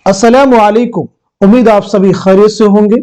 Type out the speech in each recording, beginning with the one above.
अस्सलामु अलैकुम। उम्मीद आप सभी खैरियत से होंगे।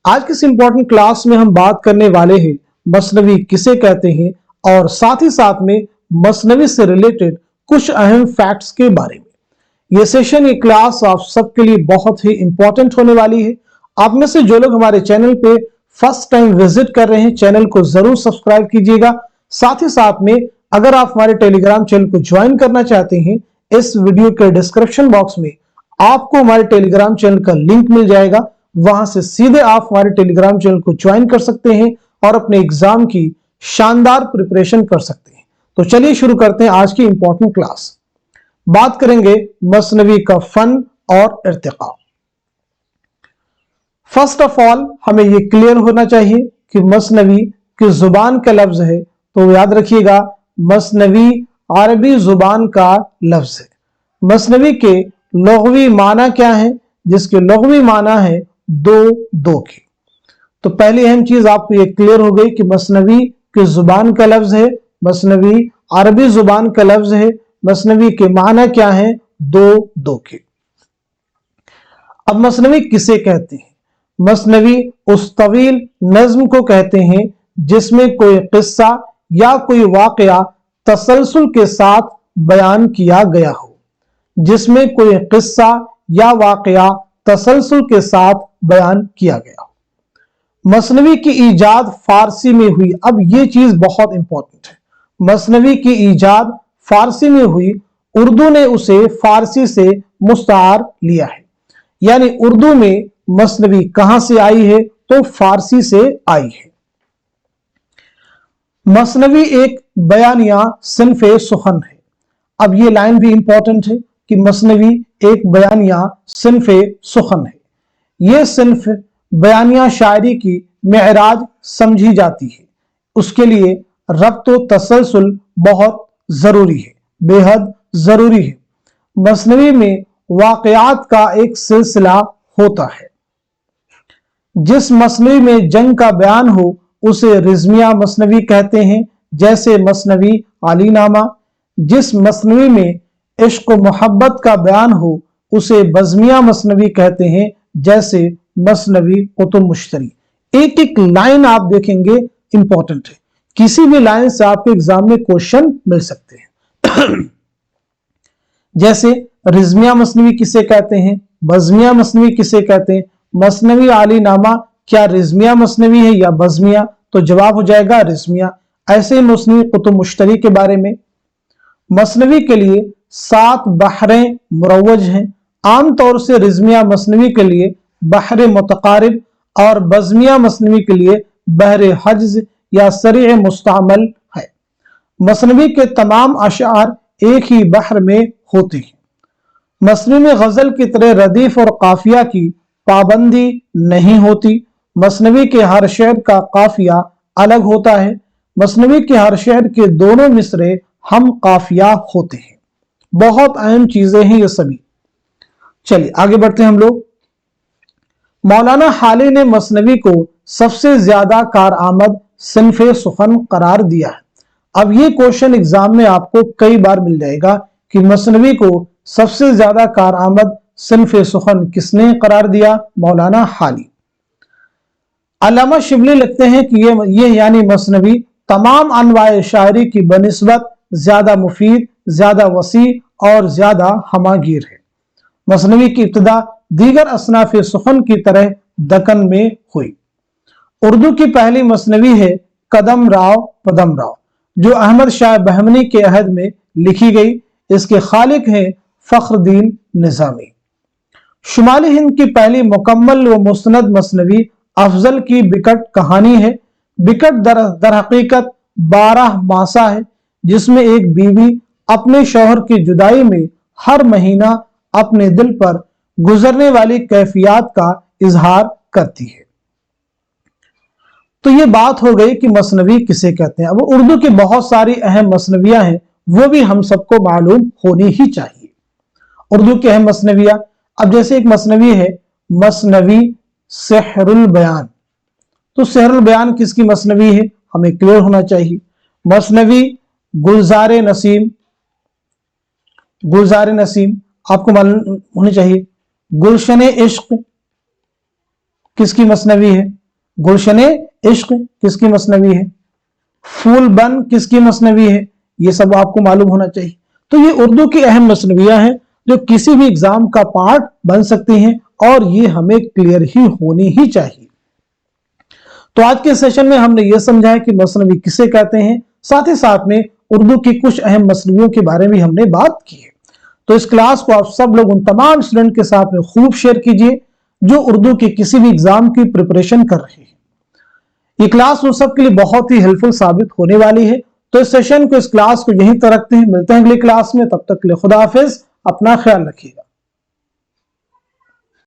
आज की इस इंपॉर्टेंट क्लास में हम बात करने वाले हैं मसनवी किसे कहते हैं और साथ ही साथ में मसनवी से रिलेटेड कुछ अहम फैक्ट्स के बारे में। ये सेशन, ये क्लास आप सबके लिए बहुत ही इंपॉर्टेंट होने वाली है। आप में से जो लोग हमारे चैनल पे फर्स्ट टाइम विजिट कर रहे हैं, चैनल को जरूर सब्सक्राइब कीजिएगा। साथ ही साथ में अगर आप हमारे टेलीग्राम चैनल को ज्वाइन करना चाहते हैं, इस वीडियो के डिस्क्रिप्शन बॉक्स में आपको हमारे टेलीग्राम चैनल का लिंक मिल जाएगा। वहां से सीधे आप हमारे टेलीग्राम चैनल को ज्वाइन कर सकते हैं और अपने एग्जाम की शानदार प्रिपरेशन कर सकते हैं। तो चलिए शुरू करते हैं आज की इंपॉर्टेंट क्लास। बात करेंगे मसनवी का फन और इर्तिका। फर्स्ट ऑफ ऑल हमें यह क्लियर होना चाहिए कि मसनवी की जुबान का लफ्ज है, तो याद रखिएगा मसनवी अरबी जुबान का लफ्ज है। मसनवी के लुग़वी माना क्या है, जिसके लुग़वी माना है दो के। तो पहली अहम चीज आपको ये क्लियर हो गई कि मसनवी की जुबान का लफ्ज है, मसनवी अरबी जुबान का लफ्ज है, मसनवी के माना क्या है, दो के। अब मसनवी किसे कहते हैं? मसनवी उस तवील नज्म को कहते हैं जिसमें कोई किस्सा या कोई वाकया तसलसल के साथ बयान किया गया हो, जिसमें कोई किस्सा या वाकया तसलसल के साथ बयान किया गया हो। मसनवी की ईजाद फारसी में हुई। अब ये चीज बहुत इंपॉर्टेंट है। मसनवी की ईजाद फारसी में हुई, उर्दू ने उसे फारसी से मुस्तार लिया है। यानी उर्दू में मसनवी कहां से आई है? तो फारसी से आई है। मसनवी एक बयानिया सिन्फ़े सुखन है। अब ये लाइन भी इंपॉर्टेंट है कि मसनवी एक बयानिया सिन्फ़े सुखन है। यह सिन्फ़ बयानिया शायरी की मेराज समझी जाती है। उसके लिए रब्त व तसलसल बहुत जरूरी है, बेहद जरूरी है। मसनवी में वाक़यात का एक सिलसिला होता है। जिस मसनवी में जंग का बयान हो उसे रिज़मिया मसनवी कहते हैं, जैसे मसनवी अलीनामा। जिस मसनवी में इश्क व मोहब्बत का बयान हो उसे बज़मिया मसनवी कहते हैं, जैसे मसनवी कुतुब मुश्तरी। एक एक लाइन आप देखेंगे इंपॉर्टेंट है। किसी भी लाइन से आपके एग्जाम में क्वेश्चन मिल सकते हैं। जैसे रिज़मिया मसनवी किसे कहते हैं, बज़मिया मसनवी किसे कहते हैं। मसनवी अलीनामा क्या रिज़मिया मसनवी है या बज़मिया? तो जवाब हो जाएगा रिज़मिया। ऐसे मसनवी कुतुब मुश्तरी के बारे में। मसनवी के लिए 7 बहरें मुरव्वज हैं। आमतौर से रिज़मिया मसनवी के लिए बहर मुतकारिब और बज़मिया मसनवी के लिए बहर हज्ज या सरीह मुस्तामल है। मसनवी के तमाम अशार एक ही बहर में होते हैं। मसनवी में गजल की तरह रदीफ और काफिया की पाबंदी नहीं होती। मसनवी के हर शेर का काफिया अलग होता है। मसनवी के हर शेर के दोनों मिसरे हम काफिया होते हैं। बहुत अहम चीजें हैं ये सभी। चलिए आगे बढ़ते हैं हम लोग। मौलाना हाली ने मसनवी को सबसे ज्यादा कारआमद सिन्फ़े सुखन करार दिया है। अब ये क्वेश्चन एग्जाम में आपको कई बार मिल जाएगा कि मसनवी को सबसे ज्यादा कारआमद सिन्फ़े सुखन किसने करार दिया? मौलाना हाली। अल्लामा शिबली लिखते हैं कि ये यानी मसनवी तमाम अनवाए शायरी की बनिस्बत ज्यादा मुफीद, ज्यादा वसी और ज्यादा हमागीर है। मसनवी की इब्तिदा दीगर असनाफ़े सुखन की तरह दक्कन में हुई। उर्दू की पहली मसनवी है कदम राव पदम राव, जो अहमद शाह बहमनी के अहद में लिखी गई। इसके खालिक हैं फख्रुद्दीन निज़ामी। शुमाली हिंद की पहली मुकम्मल व मुस्नद मसनवी अफजल की बिकट कहानी है। बिकट दर हकीकत 12 मासा है, जिसमें एक बीवी अपने शौहर की जुदाई में हर महीना अपने दिल पर गुजरने वाली कैफियत का इजहार करती है। तो ये बात हो गई कि मसनवी किसे कहते हैं। अब उर्दू की बहुत सारी अहम मसनवियां हैं, वो भी हम सबको मालूम होनी ही चाहिए। उर्दू की अहम मसनवियां, अब जैसे एक मसनवी है मसनवी सेहरुल बयान। तो सेहरुल बयान किसकी मसनवी है? हमें क्लियर होना चाहिए। मसनवी गुलजार नसीम, गुलजार नसीम आपको मालूम होनी चाहिए। गुलशन इश्क किसकी मसनवी है? गुलशन इश्क किसकी मसनवी है? फूल बन किसकी मसनवी है? ये सब आपको मालूम होना चाहिए। तो ये उर्दू की अहम मसनवियां हैं जो किसी भी एग्जाम का पार्ट बन सकती हैं और ये हमें क्लियर ही होनी ही चाहिए। तो आज के सेशन में हमने ये समझा है कि मसनवी किसे कहते हैं, साथ ही साथ में उर्दू की कुछ अहम मसनवियों के बारे में हमने बात की है। तो इस क्लास को आप सब लोग उन तमाम स्टूडेंट के साथ में खूब शेयर कीजिए जो उर्दू के किसी भी एग्जाम की प्रिपरेशन कर रहे हैं। ये क्लास उन सब के लिए बहुत ही हेल्पफुल साबित होने वाली है। तो इस सेशन को, इस क्लास को यहीं तक रखते हैं, मिलते हैं अगली क्लास में। तब तक के लिए खुदा हाफिज, अपना ख्याल रखिएगा।